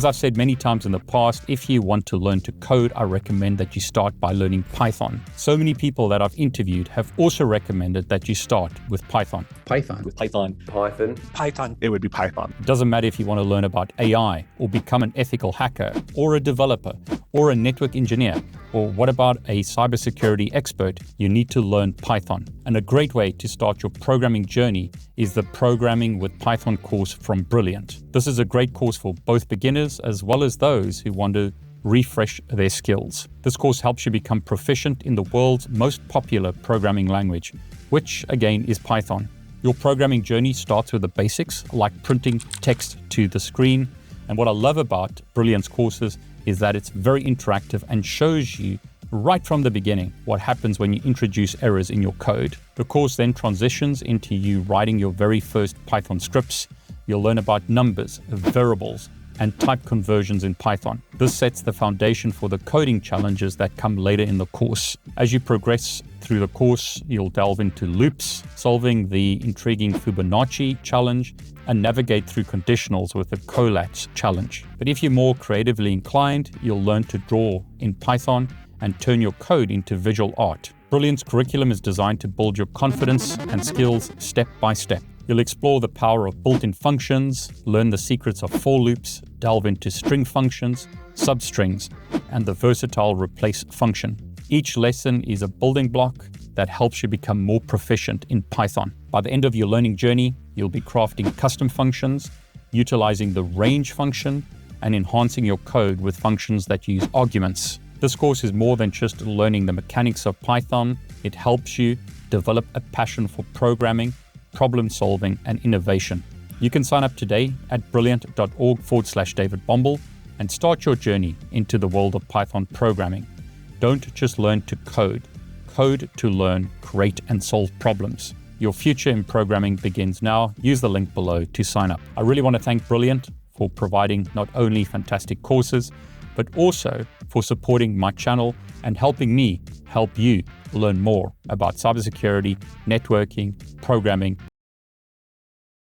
As I've said many times in the past, if you want to learn to code, I recommend that you start by learning Python. So many people that I've interviewed have also recommended that you start with Python. Python. It would be Python. It doesn't matter if you want to learn about AI or become an ethical hacker or a developer or a network engineer, or what about a cybersecurity expert, you need to learn Python. And a great way to start your programming journey is the Programming with Python course from Brilliant. This is a great course for both beginners as well as those who want to refresh their skills. This course helps you become proficient in the world's most popular programming language, which again is Python. Your programming journey starts with the basics, like printing text to the screen. And what I love about Brilliant's courses is that it's very interactive and shows you right from the beginning what happens when you introduce errors in your code. The course then transitions into you writing your very first Python scripts. You'll learn about numbers, variables, and type conversions in Python. This sets the foundation for the coding challenges that come later in the course. As you progress through the course, you'll delve into loops, solving the intriguing Fibonacci challenge, and navigate through conditionals with the collapse challenge. But if you're more creatively inclined, you'll learn to draw in Python and turn your code into visual art. Brilliant's curriculum is designed to build your confidence and skills step by step. You'll explore the power of built-in functions, learn the secrets of for loops, delve into string functions, substrings, and the versatile replace function. Each lesson is a building block that helps you become more proficient in Python. By the end of your learning journey, you'll be crafting custom functions, utilizing the range function, and enhancing your code with functions that use arguments. This course is more than just learning the mechanics of Python. It helps you develop a passion for programming, problem solving, and innovation. You can sign up today at brilliant.org/David Bombal and start your journey into the world of Python programming. Don't just learn to code. Code to learn, create, and solve problems. Your future in programming begins now. Use the link below to sign up. I really want to thank Brilliant for providing not only fantastic courses, but also for supporting my channel and helping me help you learn more about cybersecurity, networking, programming,